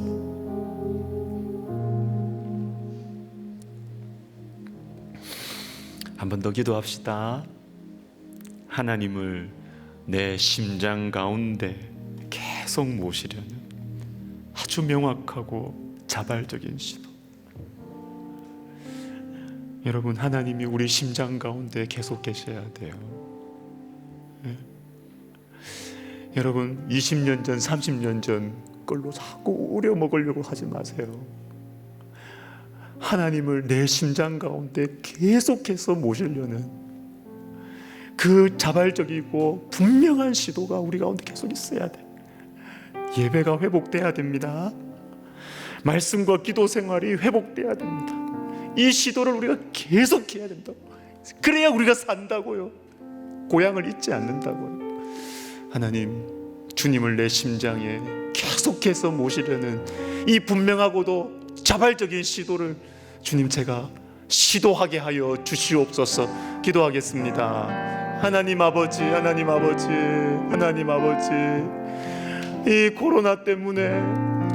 한 번 더 기도합시다. 하나님을 내 심장 가운데 계속 모시려는 아주 명확하고 자발적인 시도. 여러분, 하나님이 우리 심장 가운데 계속 계셔야 돼요. 네. 여러분, 20년 전, 30년 전 걸로 자꾸 우려 먹으려고 하지 마세요. 하나님을 내 심장 가운데 계속해서 모시려는 그 자발적이고 분명한 시도가 우리 가운데 계속 있어야 돼. 예배가 회복돼야 됩니다. 말씀과 기도 생활이 회복돼야 됩니다. 이 시도를 우리가 계속해야 된다고. 그래야 우리가 산다고요. 고향을 잊지 않는다고요. 하나님, 주님을 내 심장에 계속해서 모시려는 이 분명하고도 자발적인 시도를 주님, 제가 시도하게 하여 주시옵소서. 기도하겠습니다. 하나님 아버지, 하나님 아버지, 하나님 아버지, 이 코로나 때문에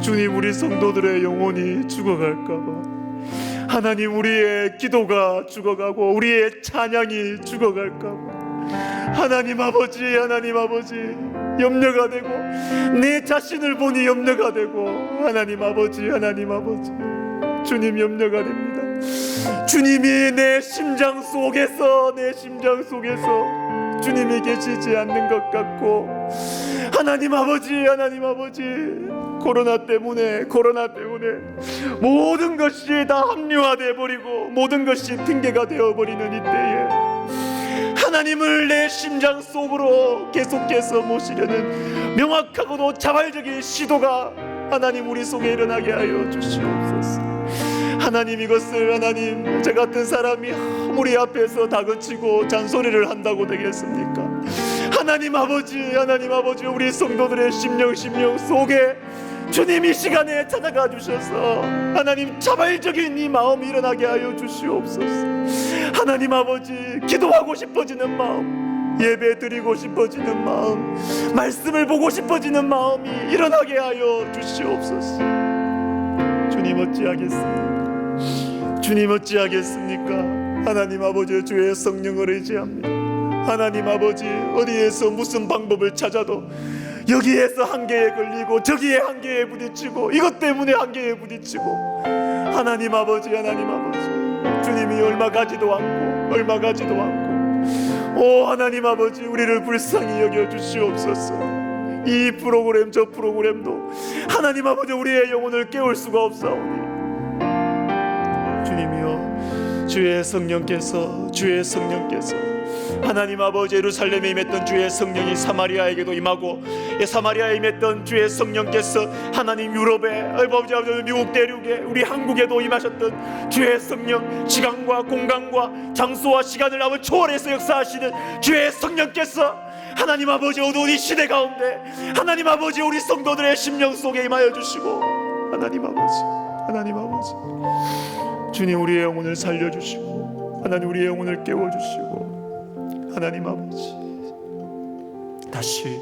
주님, 우리 성도들의 영혼이 죽어갈까봐, 하나님, 우리의 기도가 죽어가고 우리의 찬양이 죽어갈까봐 하나님 아버지, 하나님 아버지, 염려가 되고 내 자신을 보니 염려가 되고, 하나님 아버지, 하나님 아버지, 주님, 염려가 됩니다. 주님이 내 심장 속에서 주님이 계시지 않는 것 같고, 하나님 아버지 코로나 때문에 모든 것이 다 합리화되어 버리고 모든 것이 핑계가 되어버리는 이때에 하나님을 내 심장 속으로 계속해서 모시려는 명확하고도 자발적인 시도가 하나님 우리 속에 일어나게 하여 주시옵소서. 하나님, 이것을 하나님 저 같은 사람이 우리 앞에서 다그치고 잔소리를 한다고 되겠습니까? 하나님 아버지 우리 성도들의 심령 속에 주님 이 시간에 찾아가 주셔서 하나님 자발적인 이 마음이 일어나게 하여 주시옵소서. 하나님 아버지, 기도하고 싶어지는 마음, 예배 드리고 싶어지는 마음, 말씀을 보고 싶어지는 마음이 일어나게 하여 주시옵소서. 주님 어찌하겠습니까? 하나님 아버지, 주의 성령을 의지합니다. 하나님 아버지, 어디에서 무슨 방법을 찾아도 여기에서 한계에 걸리고 저기에 한계에 부딪히고 이것 때문에 한계에 부딪히고, 하나님 아버지 주님이 얼마 가지도 않고 오 하나님 아버지, 우리를 불쌍히 여겨 주시옵소서. 이 프로그램 저 프로그램도 하나님 아버지 우리의 영혼을 깨울 수가 없사오니, 주님이여, 주의 성령께서 하나님 아버지 예루살렘에 임했던 주의 성령이 사마리아에게도 임하고, 사마리아에 임했던 주의 성령께서 하나님 유럽에, 미국 대륙에, 우리 한국에도 임하셨던 주의 성령, 시간과 공간과 장소와 시간을 아버지 초월해서 역사하시는 주의 성령께서 하나님 아버지 어두운 이 시대 가운데 하나님 아버지 우리 성도들의 심령 속에 임하여 주시고, 하나님 아버지 주님 우리의 영혼을 살려주시고, 하나님 우리의 영혼을 깨워주시고, 하나님 아버지 다시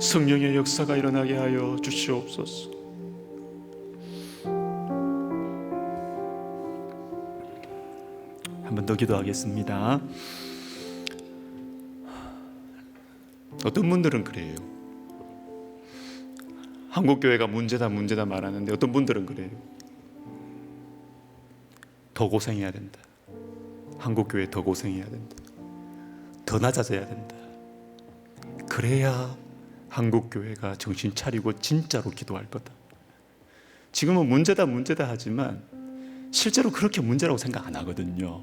성령의 역사가 일어나게 하여 주시옵소서. 한 번 더 기도하겠습니다. 어떤 분들은 그래요. 한국교회가 문제다 말하는데, 어떤 분들은 그래요. 더 고생해야 된다. 한국교회 더 고생해야 된다. 더 낮아져야 된다. 그래야 한국교회가 정신 차리고 진짜로 기도할 거다. 지금은 문제다 하지만 실제로 그렇게 문제라고 생각 안 하거든요.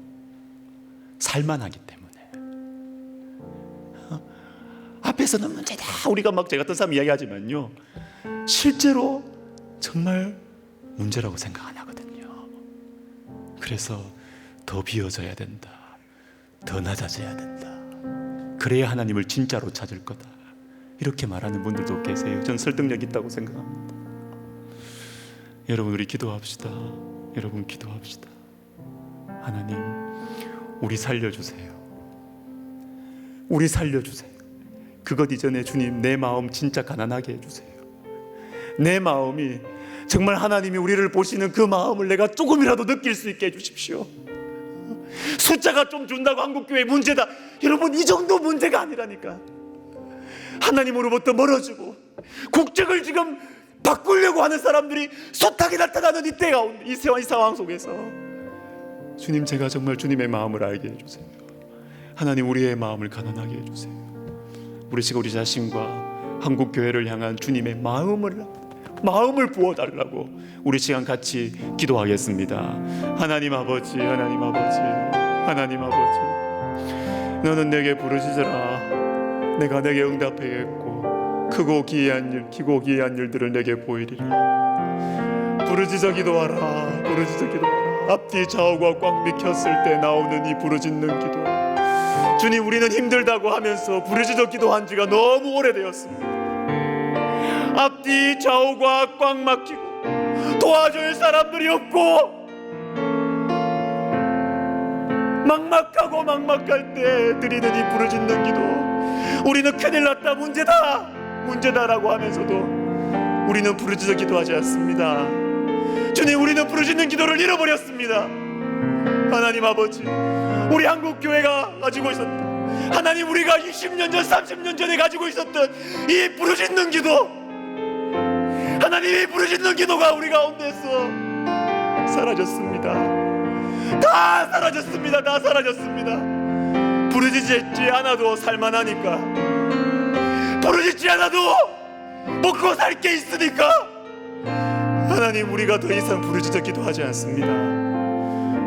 살만하기 때문에. 앞에서는 문제다 우리가 막 제 같은 사람 이야기하지만요, 실제로 정말 문제라고 생각 안 하거든요. 그래서 더 비워져야 된다. 더 낮아져야 된다. 그래야 하나님을 진짜로 찾을 거다. 이렇게 말하는 분들도 계세요. 전 설득력 있다고 생각합니다. 여러분 우리 기도합시다. 하나님 우리 살려주세요. 그것 이전에 주님 내 마음 진짜 가난하게 해주세요. 내 마음이 정말 하나님이 우리를 보시는 그 마음을 내가 조금이라도 느낄 수 있게 해주십시오. 숫자가 좀 준다고 한국교회 문제다, 여러분 이 정도 문제가 아니라니까. 하나님으로부터 멀어지고 국적을 지금 바꾸려고 하는 사람들이 숱하게 나타나는 이때 가운데, 이 상황 속에서 주님, 제가 정말 주님의 마음을 알게 해주세요. 하나님 우리의 마음을 가난하게 해주세요. 우리 자신과 한국교회를 향한 주님의 마음을 부어달라고 우리 시간 같이 기도하겠습니다. 하나님 아버지 너는 내게 부르짖으라. 내가 내게 응답하겠고 크고 기이한 일들을 내게 보이리라. 부르짖어 기도하라. 앞뒤 좌우가 꽉 막혔을 때 나오는 이 부르짖는 기도, 주님 우리는 힘들다고 하면서 부르짖어 기도한 지가 너무 오래되었습니다. 앞뒤 좌우가 꽉 막히고 도와줄 사람들이 없고 막막할 때 드리는 이 부르짖는 기도, 우리는 큰일 났다, 문제다라고 하면서도 우리는 부르짖어 기도하지 않습니다. 주님 우리는 부르짖는 기도를 잃어버렸습니다. 하나님 아버지, 우리 한국교회가 가지고 있었던, 하나님 우리가 20년 전 30년 전에 가지고 있었던 이 부르짖는 기도, 하나님 이 부르짖는 기도가 우리 가운데서 사라졌습니다. 다 사라졌습니다. 다 사라졌습니다. 부르짖지 않아도 살만하니까, 부르짖지 않아도 먹고 살 게 있으니까 하나님, 우리가 더 이상 부르짖어 기도하지 않습니다.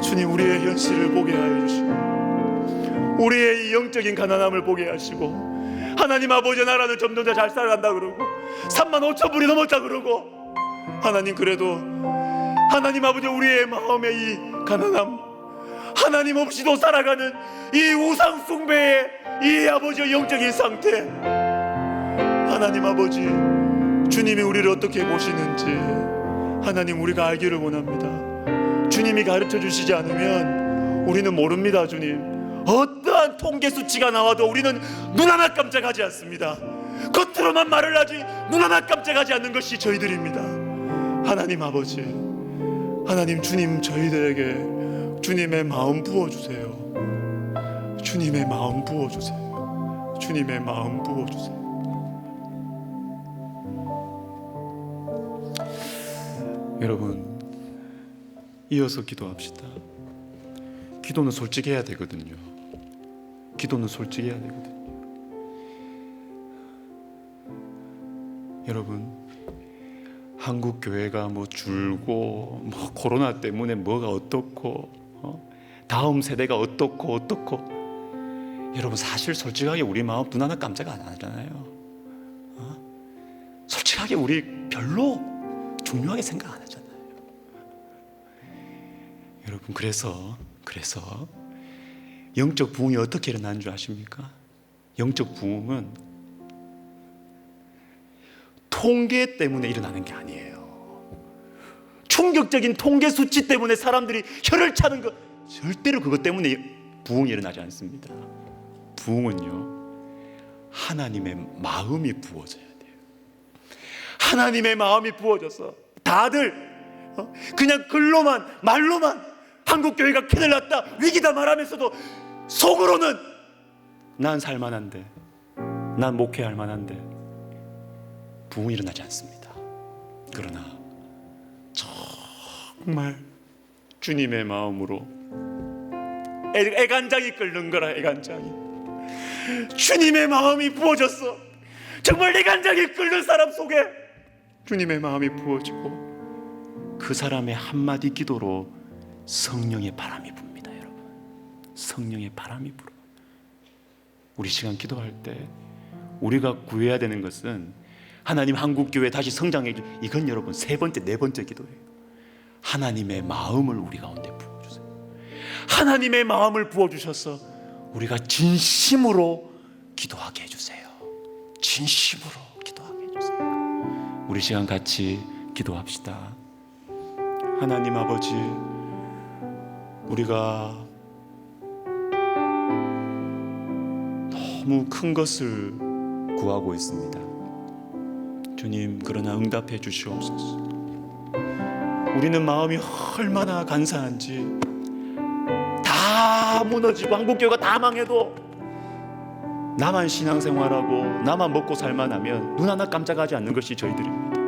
주님, 우리의 현실을 보게 하여 주시고 우리의 이 영적인 가난함을 보게 하시고, 하나님 아버지 나라는 점점 더 잘 살아간다 그러고 35,000불이 넘었다 그러고, 하나님 그래도 하나님 아버지 우리의 마음의 이 가난함, 하나님 없이도 살아가는 이 우상 숭배의 이 아버지의 영적인 상태, 하나님 아버지 주님이 우리를 어떻게 보시는지 하나님 우리가 알기를 원합니다. 주님이 가르쳐 주시지 않으면 우리는 모릅니다. 주님, 어떠한 통계 수치가 나와도 우리는 눈 하나 깜짝하지 않습니다. 겉으로만 말을 하지 눈 하나 깜짝하지 않는 것이 저희들입니다. 하나님 아버지, 하나님 주님, 저희들에게 주님의 마음 부어주세요. 주님의 마음 부어주세요. 주님의 마음 부어주세요. 여러분, 이어서 기도합시다. 기도는 솔직해야 되거든요. 기도는 솔직해야 되거든요. 여러분, 한국 교회가 뭐 줄고, 뭐 코로나 때문에 뭐가 어떻고, 다음 세대가 어떻고, 여러분 사실 솔직하게 우리 마음 눈 하나 깜짝 안 하잖아요. 솔직하게 우리 별로 중요하게 생각 안 하잖아요. 여러분, 그래서 영적 부흥이 어떻게 일어나는 줄 아십니까? 영적 부흥은 통계 때문에 일어나는 게 아니에요. 충격적인 통계 수치 때문에 사람들이 혀를 차는 것, 절대로 그것 때문에 부흥이 일어나지 않습니다. 부흥은요, 하나님의 마음이 부어져야 돼요. 하나님의 마음이 부어져서 다들 그냥 글로만 말로만 한국교회가 큰일 났다, 위기다 말하면서도 속으로는 난 살만한데, 난 목회할 만한데 부흥이 일어나지 않습니다. 그러나 정말 주님의 마음으로 애간장이 끓는 거라. 애간장이, 주님의 마음이 부어졌어. 정말 애간장이 끓는 사람 속에 주님의 마음이 부어지고 그 사람의 한마디 기도로 성령의 바람이 붑니다. 여러분, 성령의 바람이 불어. 우리 시간 기도할 때 우리가 구해야 되는 것은 하나님 한국교회 다시 성장해 주, 이건 여러분 세 번째, 네 번째 기도예요. 하나님의 마음을 우리 가운데 부어주세요. 하나님의 마음을 부어주셔서 우리가 진심으로 기도하게 해주세요. 진심으로 기도하게 해주세요. 우리 시간 같이 기도합시다. 하나님 아버지, 우리가 너무 큰 것을 구하고 있습니다. 주님, 그러나 응답해 주시옵소서. 우리는 마음이 얼마나 간사한지, 다 무너지고 한국교회가 다 망해도 나만 신앙생활하고 나만 먹고 살만하면 눈 하나 깜짝하지 않는 것이 저희들입니다.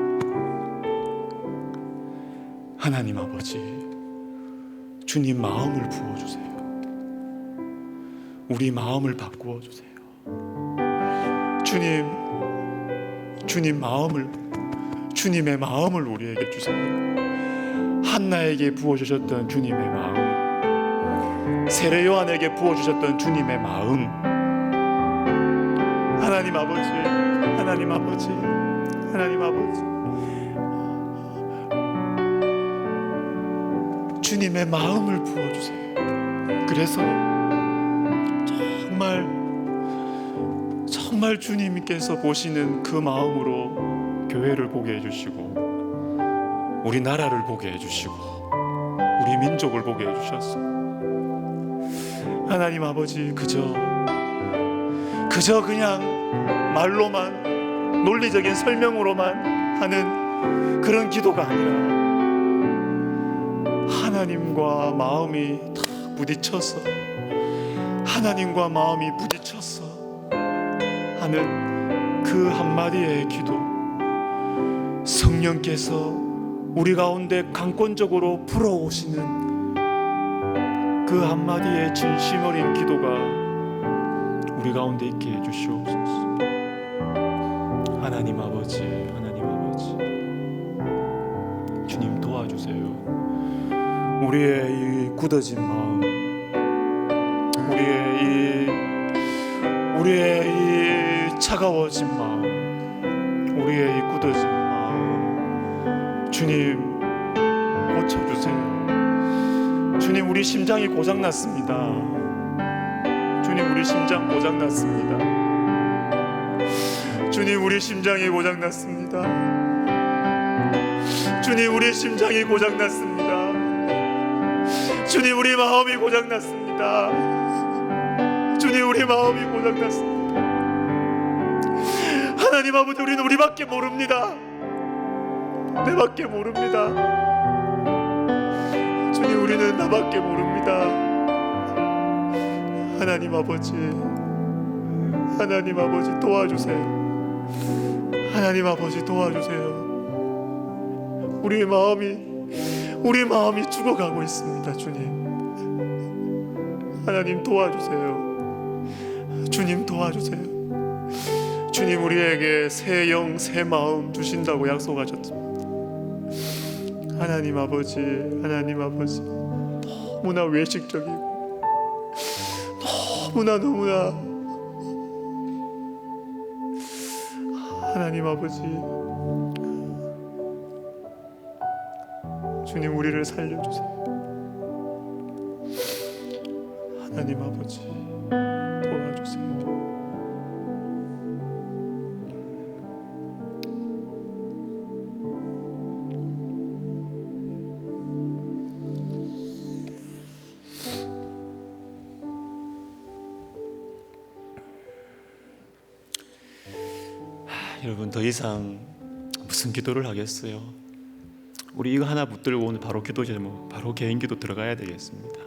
하나님 아버지, 주님 마음을 부어주세요. 우리 마음을 바꾸어 주세요. 주님 마음을, 주님의 마음을 우리에게 주세요. 한나에게 부어주셨던 주님의 마음, 세례 요한에게 부어주셨던 주님의 마음, 하나님 아버지, 하나님 아버지, 하나님 아버지, 주님의 마음을 부어주세요. 그래서 정말 주님께서 보시는 그 마음으로 교회를 보게 해주시고 우리 나라를 보게 해주시고 우리 민족을 보게 해주셨어. 하나님 아버지, 그저 그냥 말로만 논리적인 설명으로만 하는 그런 기도가 아니라 하나님과 마음이 다 부딪혀서, 하나님과 마음이 부딪혀서 하는 그 한마디의 기도, 성령께서 우리 가운데 강권적으로 불어오시는 그 한마디의 진심 어린 기도가 우리 가운데 있게 해주시옵소서. 하나님 아버지, 하나님 아버지, 주님 도와주세요. 우리의 이 굳어진 마음, 우리의 이 차가워진 마음, 우리의 이 굳어진 마음, 주님 고쳐주세요. 주님, 우리 심장이 고장났습니다. 주님, 우리 심장 고장났습니다. 주님, 우리 심장이 고장났습니다. 주님, 우리 심장이 고장났습니다. 주님, 우리 마음이 고장났습니다. 주님, 우리 마음이 고장났습니다. 하나님 아버지, 우리는 우리밖에 모릅니다. 내밖에 모릅니다. 주님, 우리는 나밖에 모릅니다. 하나님 아버지, 하나님 아버지 도와주세요. 하나님 아버지 도와주세요. 우리 마음이 죽어가고 있습니다. 주님, 하나님 도와주세요. 주님 도와주세요. 주님, 우리에게 새 영, 새 마음 주신다고 약속하셨습니다. 하나님 아버지, 하나님 아버지, 너무나 외식적이고 너무나 하나님 아버지, 주님, 우리를 살려주세요. 하나님 아버지 도와주세요. 여러분, 더 이상 무슨 기도를 하겠어요? 우리 이거 하나 붙들고 오늘 바로 기도 제목, 바로 개인 기도 들어가야 되겠습니다.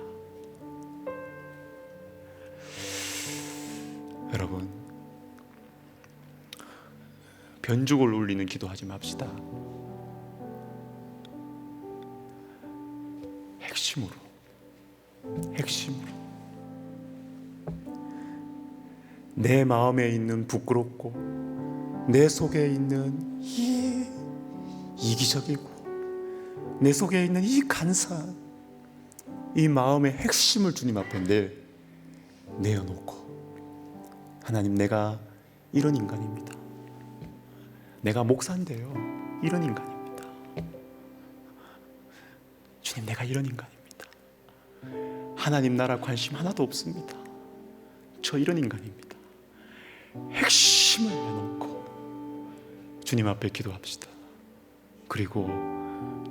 여러분, 변죽을 울리는 기도하지 맙시다. 핵심으로 내 마음에 있는 부끄럽고 내 속에 있는 이 이기적이고 내 속에 있는 이 간사한 이 마음의 핵심을 주님 앞에 내어놓고, 하나님, 내가 이런 인간입니다. 내가 목사인데요, 이런 인간입니다. 주님, 내가 이런 인간입니다. 하나님 나라 관심 하나도 없습니다. 저 이런 인간입니다. 핵심을 내놓고 주님 앞에 기도합시다. 그리고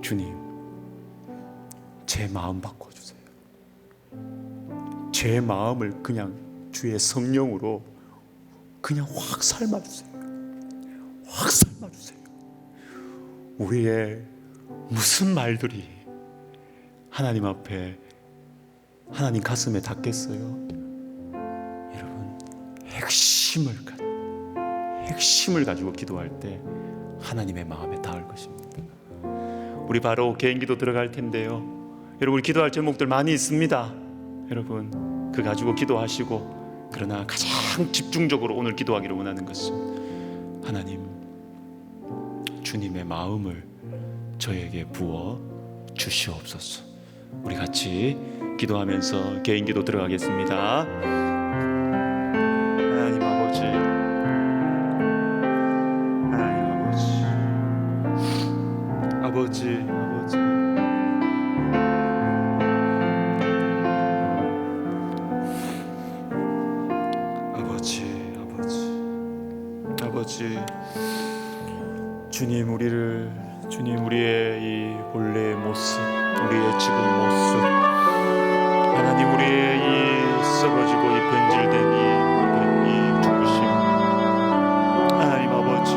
주님, 제 마음 바꿔주세요. 제 마음을 그냥 주의 성령으로 그냥 확 삶아주세요. 확 삶아주세요. 우리의 무슨 말들이 하나님 앞에, 하나님 가슴에 닿겠어요? 여러분, 핵심을 가지고 기도할 때 하나님의 마음에 닿을 것입니다. 우리 바로 개인 기도 들어갈 텐데요. 여러분, 우리 기도할 제목들 많이 있습니다. 여러분, 그 가지고 기도하시고, 그러나 가장 집중적으로 오늘 기도하기를 원하는 것은, 하나님, 주님의 마음을 저에게 부어 주시옵소서. 우리 같이 기도하면서 개인 기도 들어가겠습니다. 하나님 아버지, 아버지, 주님, 우리의 이 본래의 모습, 우리의 지금 모습, 하나님, 우리의 이 썩어지고 이 변질된 이 죽으심, 하나님 아버지,